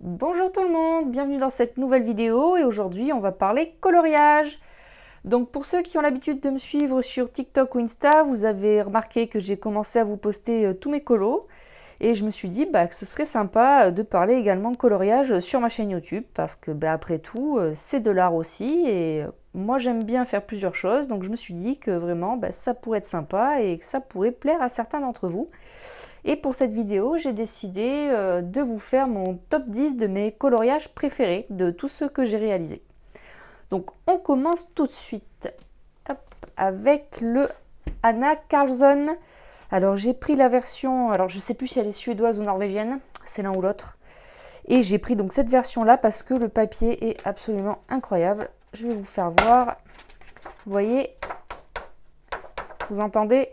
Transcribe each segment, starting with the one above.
Bonjour tout le monde, bienvenue dans cette nouvelle vidéo et aujourd'hui on va parler coloriage. Donc pour ceux qui ont l'habitude de me suivre sur TikTok ou Insta, vous avez remarqué que j'ai commencé à vous poster tous mes colos et je me suis dit que ce serait sympa de parler également de coloriage sur ma chaîne YouTube parce que après tout c'est de l'art aussi et moi j'aime bien faire plusieurs choses, donc je me suis dit que vraiment ça pourrait être sympa et que ça pourrait plaire à certains d'entre vous. Et pour cette vidéo, j'ai décidé de vous faire mon top 10 de mes coloriages préférés, de tous ceux que j'ai réalisés. Donc on commence tout de suite avec le Anna Karlsson. Alors j'ai pris la version, alors je ne sais plus si elle est suédoise ou norvégienne, c'est l'un ou l'autre. Et j'ai pris donc cette version là parce que le papier est absolument incroyable. Je vais vous faire voir. Vous voyez, vous entendez,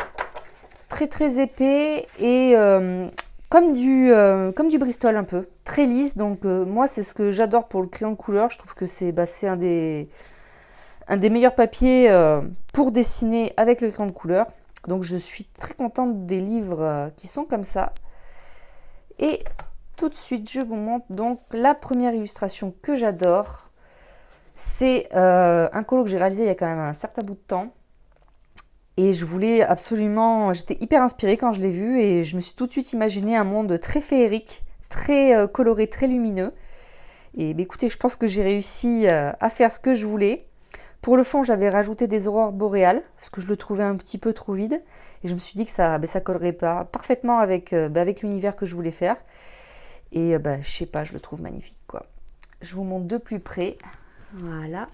très épais et comme du Bristol un peu, très lisse. Donc moi c'est ce que j'adore pour le crayon de couleur. Je trouve que c'est un des meilleurs papiers pour dessiner avec le crayon de couleur. Donc je suis très contente des livres qui sont comme ça. Et tout de suite je vous montre donc la première illustration que j'adore. C'est un colo que j'ai réalisé il y a quand même un certain bout de temps. Et je voulais absolument, j'étais hyper inspirée quand je l'ai vu et je me suis tout de suite imaginé un monde très féerique, très coloré, très lumineux. Et écoutez, je pense que j'ai réussi à faire ce que je voulais. Pour le fond, j'avais rajouté des aurores boréales, parce que je le trouvais un petit peu trop vide. Et je me suis dit que ça collerait pas parfaitement avec l'univers que je voulais faire. Et je sais pas, je le trouve magnifique, quoi. Je vous montre de plus près. Voilà.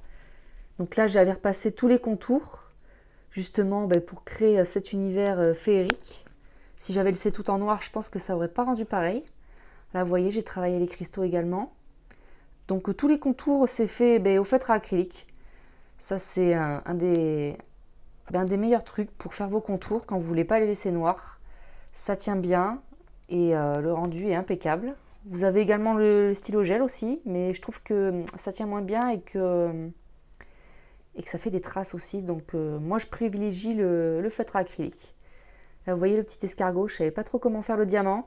Donc là, j'avais repassé tous les contours justement pour créer cet univers féerique. Si j'avais laissé tout en noir, je pense que ça aurait pas rendu pareil. Là, vous voyez, j'ai travaillé les cristaux également. Donc tous les contours, c'est fait au feutre à acrylique. Ça, c'est un des meilleurs trucs pour faire vos contours quand vous voulez pas les laisser noirs. Ça tient bien et le rendu est impeccable. Vous avez également le stylo gel aussi, mais je trouve que ça tient moins bien et que ça fait des traces aussi. Donc moi je privilégie le feutre à acrylique. Là vous voyez le petit escargot, je savais pas trop comment faire le diamant.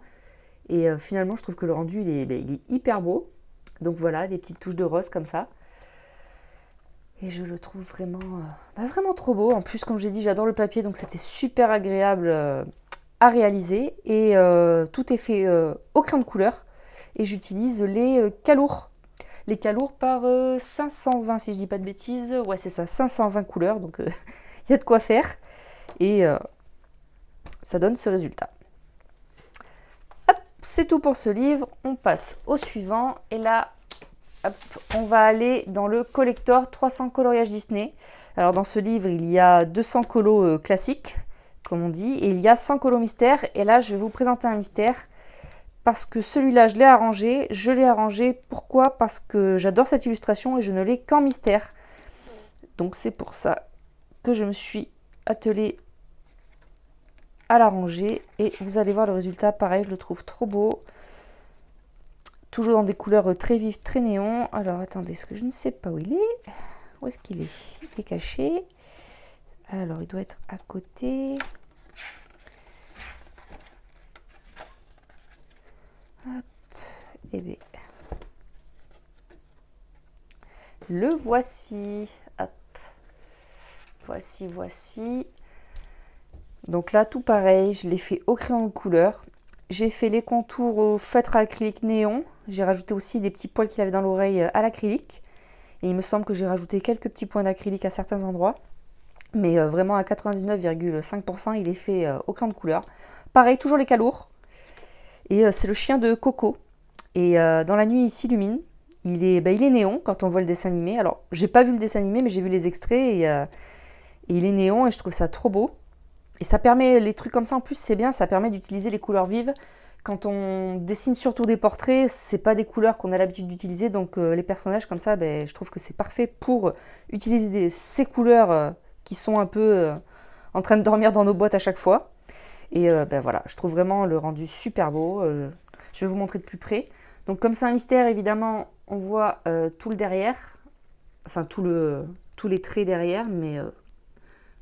Et finalement je trouve que le rendu il est hyper beau. Donc voilà, des petites touches de rose comme ça. Et je le trouve vraiment trop beau. En plus comme j'ai dit j'adore le papier, donc c'était super agréable à réaliser. Et tout est fait au crayon de couleur. Et j'utilise les calours. Les calours par 520 si je dis pas de bêtises. Ouais c'est ça, 520 couleurs, donc il y a de quoi faire. Et ça donne ce résultat. Hop, c'est tout pour ce livre. On passe au suivant. Et là, hop, on va aller dans le collector 300 coloriages Disney. Alors dans ce livre, il y a 200 colos classiques, comme on dit. Et il y a 100 colos mystères. Et là, je vais vous présenter un mystère. Parce que celui-là, je l'ai arrangé. Je l'ai arrangé, pourquoi? Parce que j'adore cette illustration et je ne l'ai qu'en mystère. Donc c'est pour ça que je me suis attelée à l'arranger. Et vous allez voir le résultat, pareil, je le trouve trop beau. Toujours dans des couleurs très vives, très néon. Alors attendez, est-ce que je ne sais pas où il est? Où est-ce qu'il est? Il est caché. Alors il doit être à côté. Hop. Et bien, le voici. Hop. Voici. Donc là, tout pareil, je l'ai fait au crayon de couleur. J'ai fait les contours au feutre à acrylique néon. J'ai rajouté aussi des petits poils qu'il avait dans l'oreille à l'acrylique. Et il me semble que j'ai rajouté quelques petits points d'acrylique à certains endroits. Mais vraiment à 99,5%, il est fait au crayon de couleur. Pareil, toujours les calours. Et c'est le chien de Coco. Et dans la nuit, il s'illumine. Il est néon quand on voit le dessin animé. Alors, j'ai pas vu le dessin animé, mais j'ai vu les extraits. Et il est néon et je trouve ça trop beau. Et ça permet, les trucs comme ça en plus, c'est bien, ça permet d'utiliser les couleurs vives. Quand on dessine surtout des portraits, c'est pas des couleurs qu'on a l'habitude d'utiliser. Donc les personnages comme ça, je trouve que c'est parfait pour utiliser ces couleurs qui sont un peu en train de dormir dans nos boîtes à chaque fois. Et voilà, je trouve vraiment le rendu super beau. Je vais vous montrer de plus près. Donc comme c'est un mystère, évidemment, on voit tout le derrière. Enfin, tous les traits derrière, mais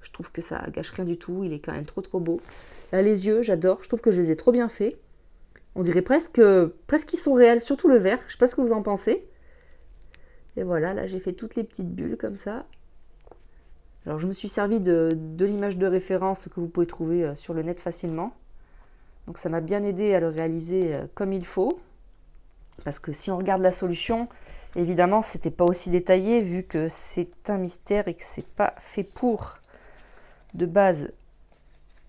je trouve que ça gâche rien du tout. Il est quand même trop beau. Là, les yeux, j'adore. Je trouve que je les ai trop bien faits. On dirait presque qu'ils sont réels, surtout le vert. Je sais pas ce que vous en pensez. Et voilà, là j'ai fait toutes les petites bulles comme ça. Alors je me suis servi de l'image de référence que vous pouvez trouver sur le net facilement. Donc ça m'a bien aidé à le réaliser comme il faut. Parce que si on regarde la solution, évidemment c'était pas aussi détaillé vu que c'est un mystère et que c'est pas fait pour de base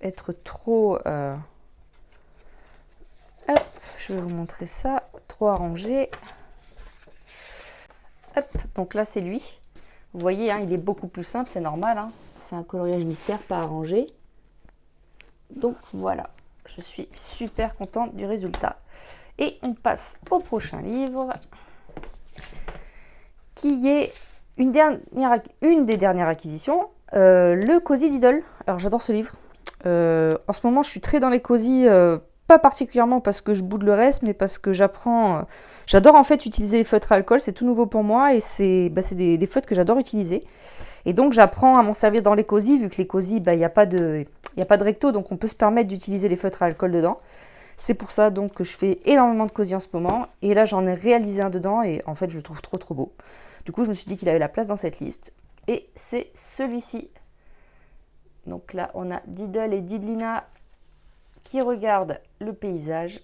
être trop... Hop, je vais vous montrer ça, trop arrangé. Hop, donc là c'est lui. Vous voyez, hein, il est beaucoup plus simple, c'est normal. Hein. C'est un coloriage mystère, pas arrangé. Donc voilà, je suis super contente du résultat. Et on passe au prochain livre, qui est une des dernières acquisitions, le Cozy Diddle. Alors j'adore ce livre. En ce moment, je suis très dans les cosy, pas particulièrement parce que je boude le reste, mais parce que j'apprends. J'adore en fait utiliser les feutres à alcool, c'est tout nouveau pour moi et c'est des feutres que j'adore utiliser. Et donc j'apprends à m'en servir dans les cosy, vu que les cosy, il n'y a pas de recto, donc on peut se permettre d'utiliser les feutres à alcool dedans. C'est pour ça donc que je fais énormément de cosy en ce moment. Et là j'en ai réalisé un dedans et en fait je le trouve trop beau. Du coup je me suis dit qu'il avait la place dans cette liste. Et c'est celui-ci. Donc là on a Diddle et Diddlina qui regardent le paysage,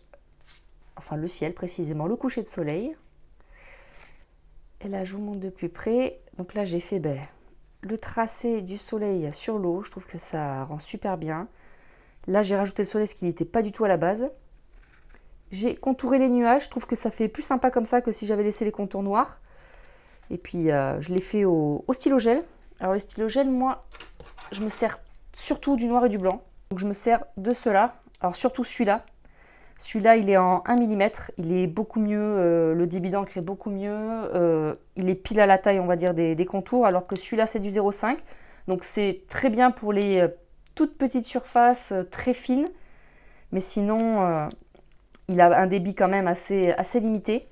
enfin le ciel précisément, le coucher de soleil. Et là je vous montre de plus près. Donc là j'ai fait le tracé du soleil sur l'eau, je trouve que ça rend super bien. Là j'ai rajouté le soleil, ce qui n'était pas du tout à la base. J'ai contouré les nuages, je trouve que ça fait plus sympa comme ça que si j'avais laissé les contours noirs. Et puis je l'ai fait au stylo gel. Alors les stylos gel, moi je me sers surtout du noir et du blanc. Donc je me sers de ceux-là. Alors surtout celui-là. Celui-là, il est en 1 mm, il est beaucoup mieux, le débit d'encre est beaucoup mieux, il est pile à la taille, on va dire, des contours, alors que celui-là, c'est du 0,5. Donc c'est très bien pour les toutes petites surfaces, très fines, mais sinon, il a un débit quand même assez limité.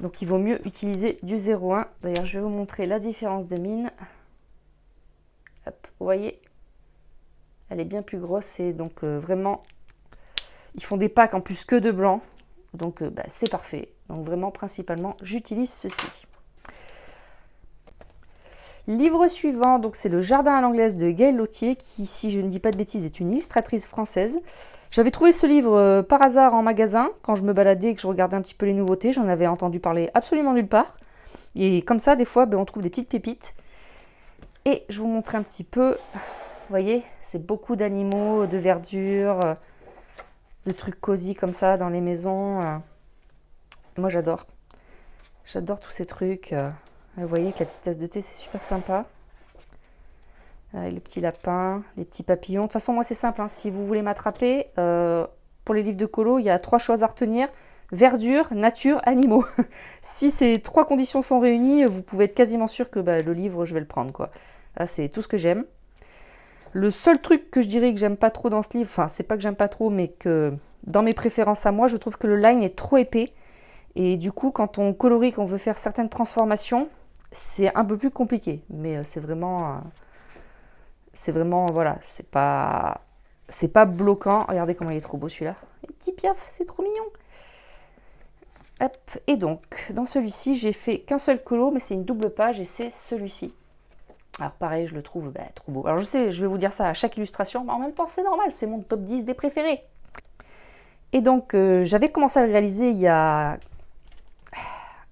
Donc il vaut mieux utiliser du 0,1. D'ailleurs, je vais vous montrer la différence de mine. Hop, vous voyez, elle est bien plus grosse et donc vraiment... Ils font des packs en plus que de blanc, donc c'est parfait. Donc vraiment, principalement, j'utilise ceci. Livre suivant, donc c'est Le Jardin à l'anglaise de Gaëlle Lautier, qui, si je ne dis pas de bêtises, est une illustratrice française. J'avais trouvé ce livre par hasard en magasin, quand je me baladais et que je regardais un petit peu les nouveautés. J'en avais entendu parler absolument nulle part. Et comme ça, des fois, on trouve des petites pépites. Et je vous montre un petit peu. Vous voyez, c'est beaucoup d'animaux, de verdure... de trucs cosy comme ça dans les maisons. Moi j'adore. J'adore tous ces trucs. Vous voyez que la petite tasse de thé c'est super sympa. Le petit lapin, les petits papillons. De toute façon moi c'est simple. Hein. Si vous voulez m'attraper, pour les livres de colo, il y a 3 choses à retenir. Verdure, nature, animaux. Si ces 3 conditions sont réunies, vous pouvez être quasiment sûr que le livre je vais le prendre, quoi. Là c'est tout ce que j'aime. Le seul truc que je dirais que j'aime pas trop dans ce livre, enfin c'est pas que j'aime pas trop, mais que dans mes préférences à moi, je trouve que le line est trop épais. Et du coup, quand on colorie, qu'on veut faire certaines transformations, c'est un peu plus compliqué. Mais c'est vraiment, voilà, c'est pas bloquant. Regardez comment il est trop beau celui-là. Les petits piafs, c'est trop mignon. Hop. Et donc, dans celui-ci, j'ai fait qu'un seul colo, mais c'est une double page et c'est celui-ci. Alors pareil, je le trouve trop beau. Alors je sais, je vais vous dire ça à chaque illustration, mais en même temps c'est normal, c'est mon top 10 des préférés. Et donc j'avais commencé à le réaliser il y a...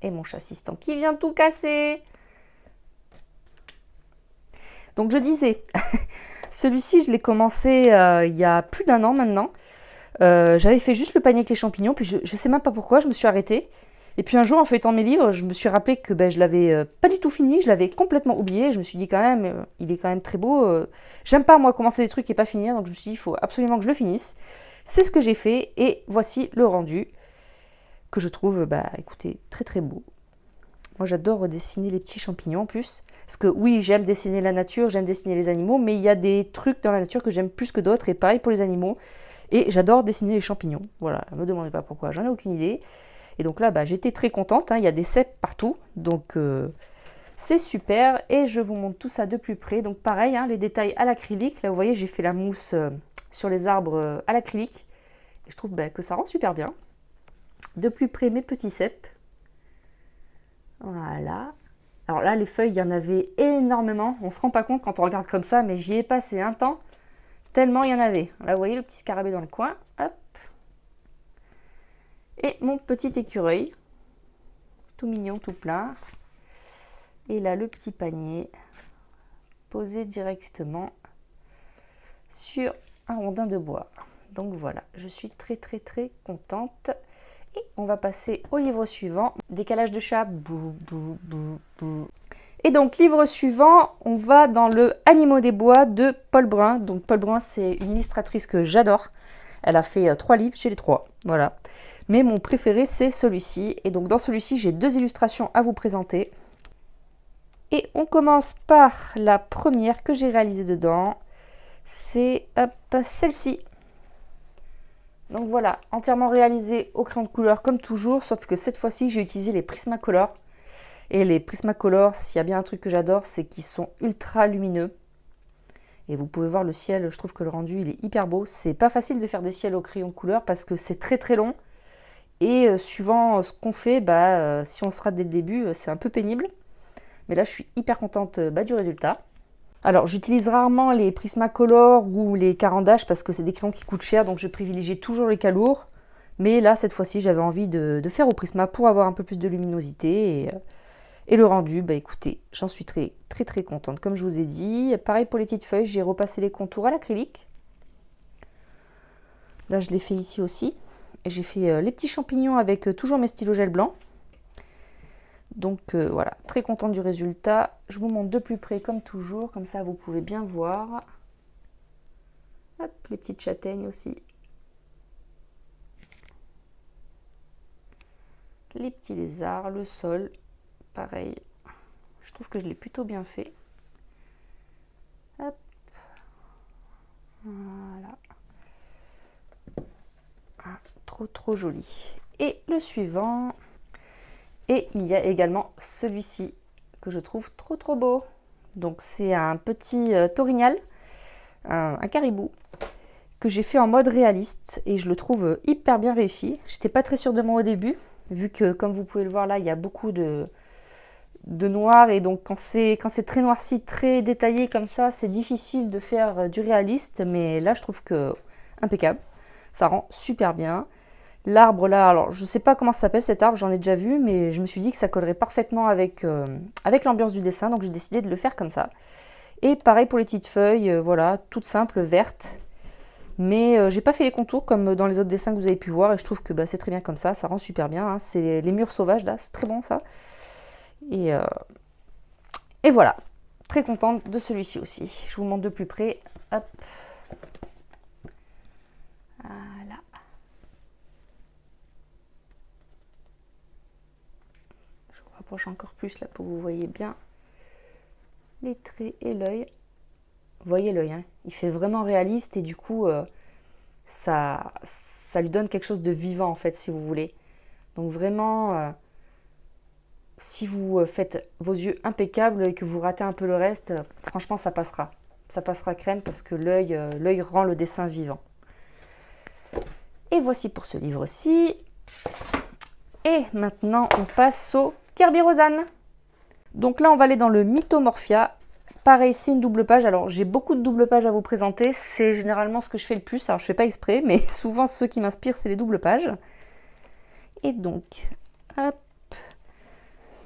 Et mon chat assistant qui vient tout casser. Donc je disais, celui-ci je l'ai commencé il y a plus d'1 an maintenant. J'avais fait juste le panier avec les champignons, puis je sais même pas pourquoi, je me suis arrêtée. Et puis un jour, en feuilletant mes livres, je me suis rappelé que je l'avais pas du tout fini, je l'avais complètement oublié. Je me suis dit quand même, il est quand même très beau. J'aime pas moi commencer des trucs et pas finir, donc je me suis dit, il faut absolument que je le finisse. C'est ce que j'ai fait et voici le rendu que je trouve, écoutez, très beau. Moi j'adore dessiner les petits champignons en plus. Parce que oui, j'aime dessiner la nature, j'aime dessiner les animaux, mais il y a des trucs dans la nature que j'aime plus que d'autres et pareil pour les animaux. Et j'adore dessiner les champignons. Voilà, ne me demandez pas pourquoi, j'en ai aucune idée. Et donc là, j'étais très contente, hein, il y a des cèpes partout, donc c'est super. Et je vous montre tout ça de plus près. Donc pareil, hein, les détails à l'acrylique. Là, vous voyez, j'ai fait la mousse sur les arbres à l'acrylique. Et je trouve que ça rend super bien. de plus près mes petits cèpes. Voilà. Alors là, les feuilles, il y en avait énormément. On ne se rend pas compte quand on regarde comme ça, mais j'y ai passé un temps, tellement il y en avait. Là, vous voyez le petit scarabée dans le coin. Hop. Et mon petit écureuil, tout mignon, tout plein. Et là, le petit panier posé directement sur un rondin de bois. Donc voilà, je suis très contente. Et on va passer au livre suivant. Décalage de chat. Bou, bou, bou, bou. Et donc, livre suivant, on va dans le Animaux des bois de Paul Brun. Donc, Paul Brun, c'est une illustratrice que j'adore. Elle a fait 3 livres, j'ai les 3. Voilà. Mais mon préféré, c'est celui-ci. Et donc, dans celui-ci, j'ai 2 illustrations à vous présenter. Et on commence par la première que j'ai réalisée dedans. C'est celle-ci. Donc voilà, entièrement réalisée au crayon de couleur comme toujours, sauf que cette fois-ci, j'ai utilisé les Prismacolor. Et les Prismacolor, s'il y a bien un truc que j'adore, c'est qu'ils sont ultra lumineux. Et vous pouvez voir le ciel, je trouve que le rendu, il est hyper beau. C'est pas facile de faire des ciels au crayon de couleur parce que c'est très long. Et suivant ce qu'on fait, si on se rate dès le début, c'est un peu pénible. Mais là, je suis hyper contente du résultat. Alors, j'utilise rarement les Prismacolor ou les Caran d'Ache parce que c'est des crayons qui coûtent cher, donc je privilégie toujours les calours. Mais là, cette fois-ci, j'avais envie de faire au Prisma pour avoir un peu plus de luminosité. Et le rendu, écoutez, j'en suis très contente. Comme je vous ai dit, pareil pour les petites feuilles, j'ai repassé les contours à l'acrylique. Là, je l'ai fait ici aussi. Et j'ai fait les petits champignons avec toujours mes stylos gel blanc. Donc voilà, très contente du résultat. Je vous montre de plus près comme toujours, comme ça vous pouvez bien voir. Hop, les petites châtaignes aussi. Les petits lézards, le sol, pareil. Je trouve que je l'ai plutôt bien fait. Hop. Voilà. Ah, trop joli. Et le suivant. Et il y a également celui-ci que je trouve trop beau. Donc c'est un petit torignal, un caribou, que j'ai fait en mode réaliste et je le trouve hyper bien réussi. J'étais pas très sûre de moi au début, vu que comme vous pouvez le voir là, il y a beaucoup de noir et donc quand c'est très noirci, très détaillé comme ça, c'est difficile de faire du réaliste, mais là je trouve que impeccable, ça rend super bien. L'arbre là, alors je ne sais pas comment ça s'appelle cet arbre, j'en ai déjà vu, mais je me suis dit que ça collerait parfaitement avec l'ambiance du dessin, donc j'ai décidé de le faire comme ça. Et pareil pour les petites feuilles, voilà, toutes simples, vertes. Mais j'ai pas fait les contours comme dans les autres dessins que vous avez pu voir, et je trouve que c'est très bien comme ça rend super bien. Hein. C'est les murs sauvages là, c'est très bon ça. Et voilà, très contente de celui-ci aussi. Je vous montre de plus près. Hop. Voilà. Rapproche encore plus là pour que vous voyez bien les traits et l'œil. Vous voyez l'œil, hein, il fait vraiment réaliste et du coup ça lui donne quelque chose de vivant en fait si vous voulez. Donc vraiment si vous faites vos yeux impeccables et que vous ratez un peu le reste, franchement ça passera. Ça passera crème parce que l'œil rend le dessin vivant. Et voici pour ce livre-ci. Et maintenant on passe au Kirby Rosanne. Donc là, on va aller dans le Mythomorphia. Pareil, c'est une double page. Alors, j'ai beaucoup de doubles pages à vous présenter. C'est généralement ce que je fais le plus. Alors, je ne fais pas exprès, mais souvent, ceux qui m'inspirent, c'est les doubles pages. Et donc, hop.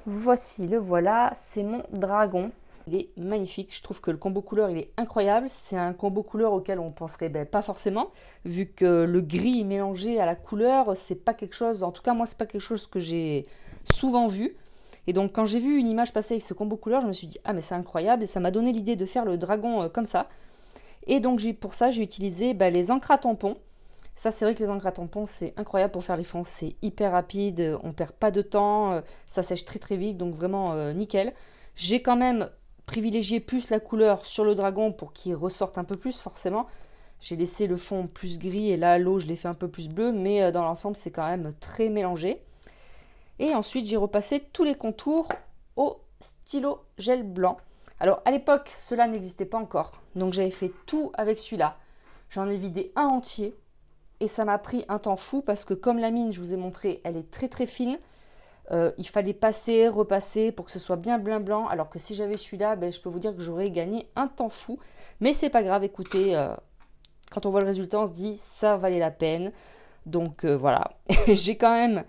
Voici, le voilà. C'est mon dragon. Il est magnifique. Je trouve que le combo couleur, il est incroyable. C'est un combo couleur auquel on penserait pas forcément, vu que le gris mélangé à la couleur, c'est pas quelque chose... En tout cas, moi, c'est pas quelque chose que j'ai souvent vu. Et donc quand j'ai vu une image passer avec ce combo couleur, je me suis dit ah mais c'est incroyable et ça m'a donné l'idée de faire le dragon comme ça. Et donc pour ça j'ai utilisé les encres à tampons. Ça c'est vrai que les encres à tampons c'est incroyable pour faire les fonds, c'est hyper rapide, on perd pas de temps, ça sèche très vite donc vraiment nickel. J'ai quand même privilégié plus la couleur sur le dragon pour qu'il ressorte un peu plus forcément. J'ai laissé le fond plus gris et là l'eau je l'ai fait un peu plus bleu mais dans l'ensemble c'est quand même très mélangé. Et ensuite, j'ai repassé tous les contours au stylo gel blanc. Alors, à l'époque, cela n'existait pas encore. Donc, j'avais fait tout avec celui-là. J'en ai vidé un entier. et ça m'a pris un temps fou parce que comme la mine, je vous ai montré, elle est très très fine. Il fallait passer, repasser pour que ce soit bien blanc, alors que si j'avais celui-là, ben, je peux vous dire que j'aurais gagné un temps fou. Mais c'est pas grave, écoutez, quand on voit le résultat, on se dit ça valait la peine. Donc voilà, j'ai quand même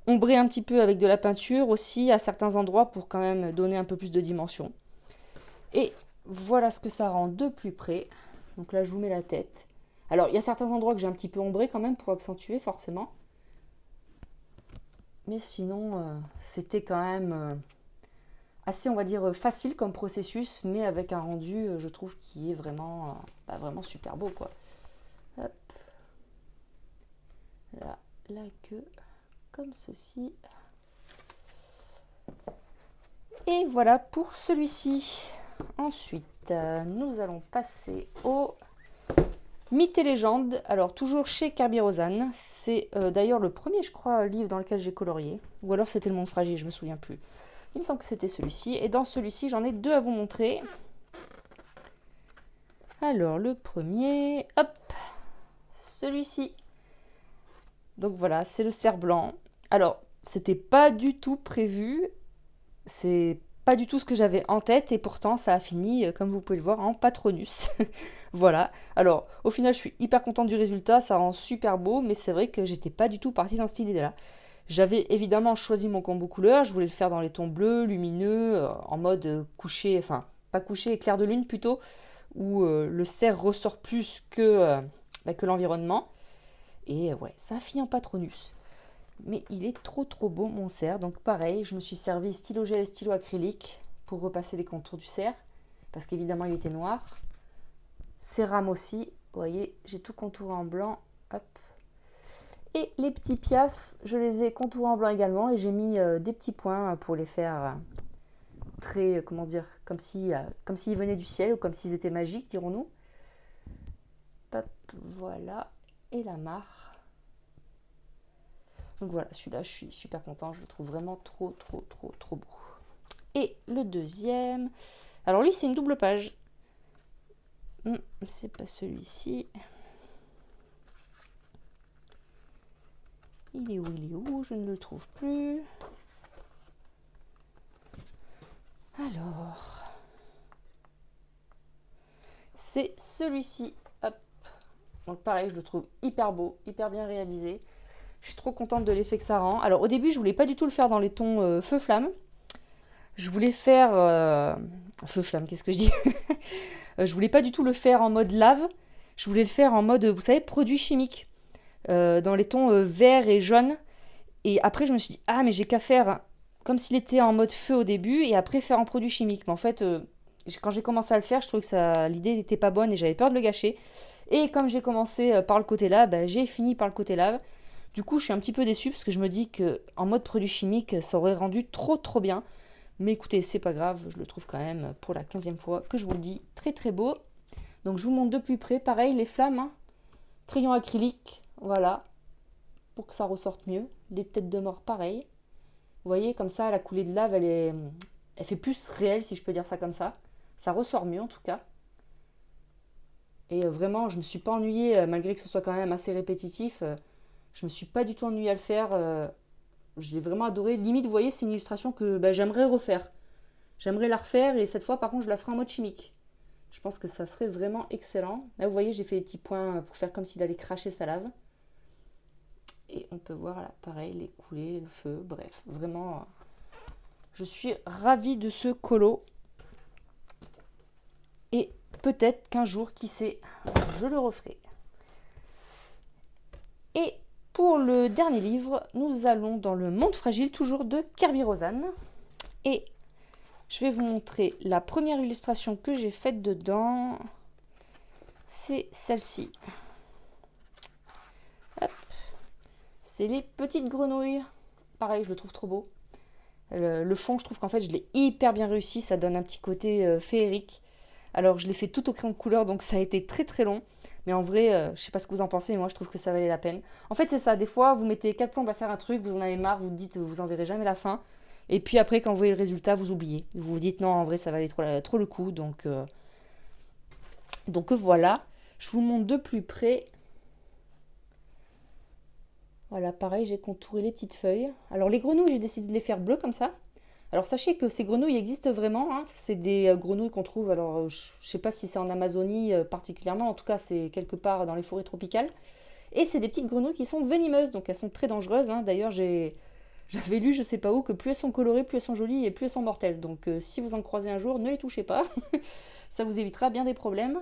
ombré un petit peu avec de la peinture aussi à certains endroits pour quand même donner un peu plus de dimension. Et voilà ce que ça rend de plus près. Donc là, je vous mets la tête. Alors, il y a certains endroits que j'ai un petit peu ombré quand même pour accentuer forcément. Mais sinon, c'était quand même assez, on va dire, facile comme processus, mais avec un rendu, je trouve, qui est vraiment, vraiment super beau, quoi. Hop. Là, la queue, comme ceci. Et voilà pour celui-ci. Ensuite, nous allons passer au Mythes et légendes. Alors, toujours chez Kerby Rosanes. C'est d'ailleurs le premier, je crois, livre dans lequel j'ai colorié. Ou alors c'était Le Monde Fragile, je me souviens plus. Il me semble que c'était celui-ci. Et dans celui-ci, j'en ai deux à vous montrer. Alors, le premier, hop, celui-ci. Donc voilà, c'est le cerf blanc. Alors, c'était pas du tout prévu. C'est pas du tout ce que j'avais en tête et pourtant ça a fini, comme vous pouvez le voir, en Patronus. Voilà. Alors, au final, je suis hyper contente du résultat, ça rend super beau, mais c'est vrai que j'étais pas du tout partie dans cette idée-là. J'avais évidemment choisi mon combo couleur, je voulais le faire dans les tons bleus, lumineux, en mode couché, enfin, pas couché, clair de lune plutôt, où le cerf ressort plus que l'environnement. Et ouais, ça a fini en Patronus. Mais il est trop trop beau mon cerf. Donc pareil, je me suis servi stylo gel et stylo acrylique pour repasser les contours du cerf. Parce qu'évidemment il était noir. Ses rames aussi. Vous voyez, j'ai tout contouré en blanc. Hop. Et les petits piafs, je les ai contourés en blanc également. Et j'ai mis des petits points pour les faire très, comment dire, comme s'ils venaient du ciel ou comme s'ils étaient magiques, dirons-nous. Hop, voilà. Et la mare. Donc voilà, celui-là, je suis super content. Je le trouve vraiment trop, trop, trop, trop beau. Et le deuxième... Alors lui, c'est une double page. C'est pas celui-ci. Il est où? Il est où? Je ne le trouve plus. Alors... C'est celui-ci. Hop. Donc pareil, je le trouve hyper beau, hyper bien réalisé. Je suis trop contente de l'effet que ça rend. Alors au début, je voulais pas du tout le faire dans les tons feu-flamme. Je voulais faire... Feu-flamme, qu'est-ce que je dis? Je voulais pas du tout le faire en mode lave. Je voulais le faire en mode, vous savez, produit chimique. Dans les tons vert et jaune. Et après, je me suis dit, ah, mais j'ai qu'à faire comme s'il était en mode feu au début et après faire en produit chimique. Mais en fait, quand j'ai commencé à le faire, je trouvais que l'idée n'était pas bonne et j'avais peur de le gâcher. Et comme j'ai commencé par le côté lave, j'ai fini par le côté lave. Du coup, je suis un petit peu déçue parce que je me dis qu'en mode produit chimique, ça aurait rendu trop trop bien. Mais écoutez, c'est pas grave, je le trouve quand même pour la 15e fois que je vous le dis, très très beau. Donc je vous montre de plus près, pareil, les flammes, hein. Crayon acrylique, voilà, pour que ça ressorte mieux. Les têtes de mort, pareil. Vous voyez, comme ça, la coulée de lave, elle fait plus réelle, si je peux dire ça comme ça. Ça ressort mieux en tout cas. Et vraiment, je me suis pas ennuyée, malgré que ce soit quand même assez répétitif. Je me suis pas du tout ennuyée à le faire. J'ai vraiment adoré. Limite, vous voyez, c'est une illustration que j'aimerais refaire. J'aimerais la refaire et cette fois, par contre, je la ferai en mode chimique. Je pense que ça serait vraiment excellent. Là, vous voyez, j'ai fait des petits points pour faire comme s'il allait cracher sa lave. Et on peut voir, là, pareil, les coulées, le feu, bref. Vraiment, je suis ravie de ce colo. Et peut-être qu'un jour, qui sait, je le referai. Et pour le dernier livre, nous allons dans le Monde Fragile, toujours de Kerby Rosanes. Et je vais vous montrer la première illustration que j'ai faite dedans. C'est celle-ci. C'est les petites grenouilles. Pareil, je le trouve trop beau. Le fond, je trouve qu'en fait, je l'ai hyper bien réussi. Ça donne un petit côté féerique. Alors, je l'ai fait tout au crayon de couleur, donc ça a été très très long. Mais en vrai, je sais pas ce que vous en pensez, mais moi, je trouve que ça valait la peine. En fait, c'est ça. Des fois, vous mettez 4 plombes à faire un truc, vous en avez marre, vous dites, vous en verrez jamais la fin. Et puis après, quand vous voyez le résultat, vous oubliez. Vous vous dites, non, en vrai, ça valait trop le coup. Donc voilà. Je vous montre de plus près. Voilà, pareil, j'ai contouré les petites feuilles. Alors les grenouilles, j'ai décidé de les faire bleues comme ça. Alors sachez que ces grenouilles existent vraiment, hein. C'est des grenouilles qu'on trouve, alors je ne sais pas si c'est en Amazonie particulièrement, en tout cas c'est quelque part dans les forêts tropicales. Et c'est des petites grenouilles qui sont venimeuses, donc elles sont très dangereuses, hein. D'ailleurs j'avais lu je sais pas où que plus elles sont colorées, plus elles sont jolies et plus elles sont mortelles. Donc si vous en croisez un jour, ne les touchez pas, ça vous évitera bien des problèmes.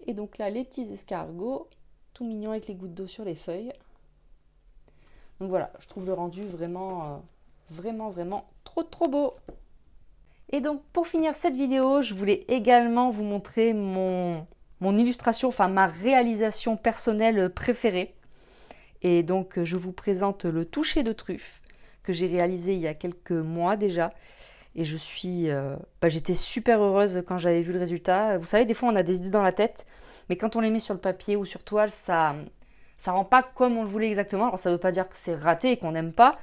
Et donc là les petits escargots, tout mignons avec les gouttes d'eau sur les feuilles. Donc voilà, je trouve le rendu vraiment, vraiment trop beau. Et donc pour finir cette vidéo, je voulais également vous montrer mon illustration, enfin ma réalisation personnelle préférée. Et donc je vous présente le toucher de truffe que j'ai réalisé il y a quelques mois déjà. Et j'étais super heureuse quand j'avais vu le résultat. Vous savez, des fois on a des idées dans la tête, mais quand on les met sur le papier ou sur toile, ça rend pas comme on le voulait exactement. Alors ça veut pas dire que c'est raté et qu'on n'aime pas,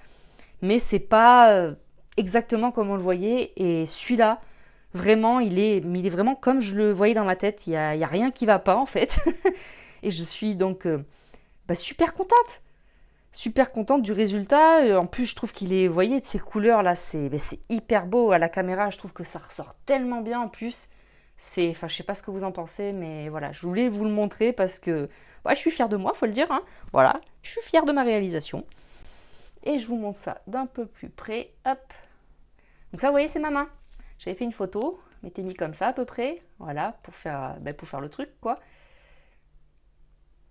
mais c'est pas exactement comme on le voyait. Et celui-là, vraiment, il est vraiment comme je le voyais dans ma tête. Il y a rien qui va pas en fait. Et je suis donc super contente. Super contente du résultat. En plus, je trouve qu'il est, vous voyez, de ces couleurs là, c'est hyper beau à la caméra. Je trouve que ça ressort tellement bien en plus. Enfin, je sais pas ce que vous en pensez, mais voilà, je voulais vous le montrer parce que je suis fière de moi, faut le dire, hein. Voilà, je suis fière de ma réalisation. Et je vous montre ça d'un peu plus près. Hop. Donc ça, vous voyez, c'est ma main. J'avais fait une photo, m'étais mis comme ça à peu près, voilà, pour faire le truc, quoi.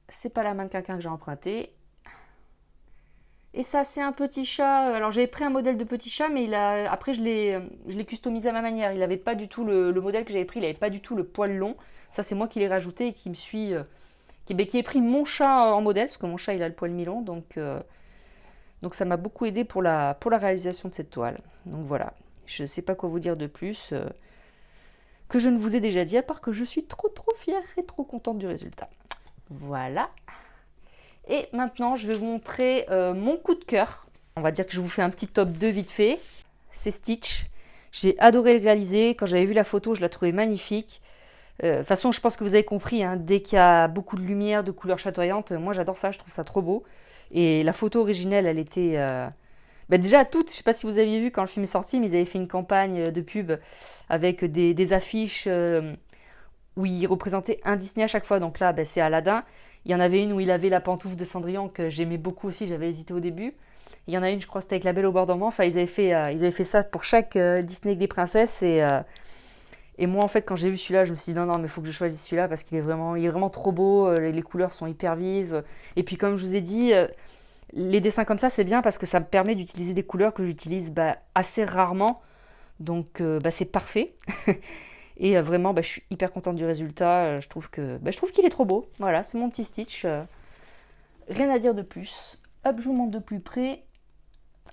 C'est pas la main de quelqu'un que j'ai emprunté. Et ça, c'est un petit chat. Alors, j'avais pris un modèle de petit chat, mais après, je l'ai customisé à ma manière. Il n'avait pas du tout le modèle que j'avais pris, il n'avait pas du tout le poil long. Ça, c'est moi qui l'ai rajouté et qui me suis. Qui ai pris mon chat en modèle, parce que mon chat, il a le poil mi-long. Donc ça m'a beaucoup aidé pour la réalisation de cette toile. Donc voilà. Je ne sais pas quoi vous dire de plus que je ne vous ai déjà dit, à part que je suis trop fière et trop contente du résultat. Voilà. Et maintenant, je vais vous montrer mon coup de cœur. On va dire que je vous fais un petit top 2 vite fait. C'est Stitch. J'ai adoré le réaliser. Quand j'avais vu la photo, je la trouvais magnifique. De toute façon, je pense que vous avez compris, hein, dès qu'il y a beaucoup de lumière, de couleurs chatoyantes, moi j'adore ça, je trouve ça trop beau. Et la photo originelle, elle était déjà toute, je ne sais pas si vous aviez vu quand le film est sorti, mais ils avaient fait une campagne de pub avec des affiches où ils représentaient un Disney à chaque fois. Donc là, c'est Aladdin. Il y en avait une où il avait la pantoufle de Cendrillon que j'aimais beaucoup aussi, j'avais hésité au début. Il y en a une, je crois, c'était avec La Belle au bord dormant. Enfin, ils avaient fait ça pour chaque Disney avec des princesses. Et moi, en fait, quand j'ai vu celui-là, je me suis dit non, mais il faut que je choisisse celui-là parce qu'il est vraiment trop beau. Les couleurs sont hyper vives. Et puis, comme je vous ai dit, les dessins comme ça, c'est bien parce que ça me permet d'utiliser des couleurs que j'utilise assez rarement. Donc, c'est parfait. Et vraiment, je suis hyper contente du résultat. Je trouve qu'il est trop beau. Voilà, c'est mon petit Stitch. Rien à dire de plus. Hop, je vous montre de plus près.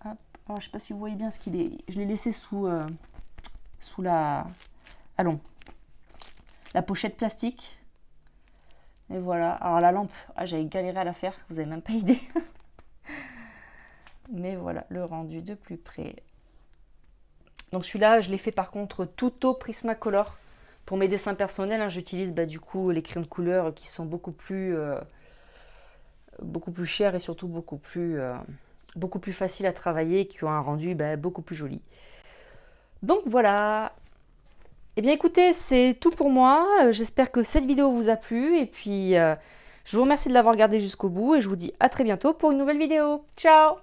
Hop. Alors, je ne sais pas si vous voyez bien ce qu'il est. Je l'ai laissé sous la... Allons. La pochette plastique. Et voilà. Alors, la lampe, j'avais galéré à la faire. Vous n'avez même pas idée. Mais voilà, le rendu de plus près. Donc celui-là, je l'ai fait par contre tout au Prismacolor. Pour mes dessins personnels, hein, j'utilise du coup les crayons de couleur qui sont beaucoup plus chers et surtout beaucoup plus faciles à travailler, qui ont un rendu beaucoup plus joli. Donc voilà. Eh bien écoutez, c'est tout pour moi. J'espère que cette vidéo vous a plu. Et puis, je vous remercie de l'avoir regardé jusqu'au bout. Et je vous dis à très bientôt pour une nouvelle vidéo. Ciao!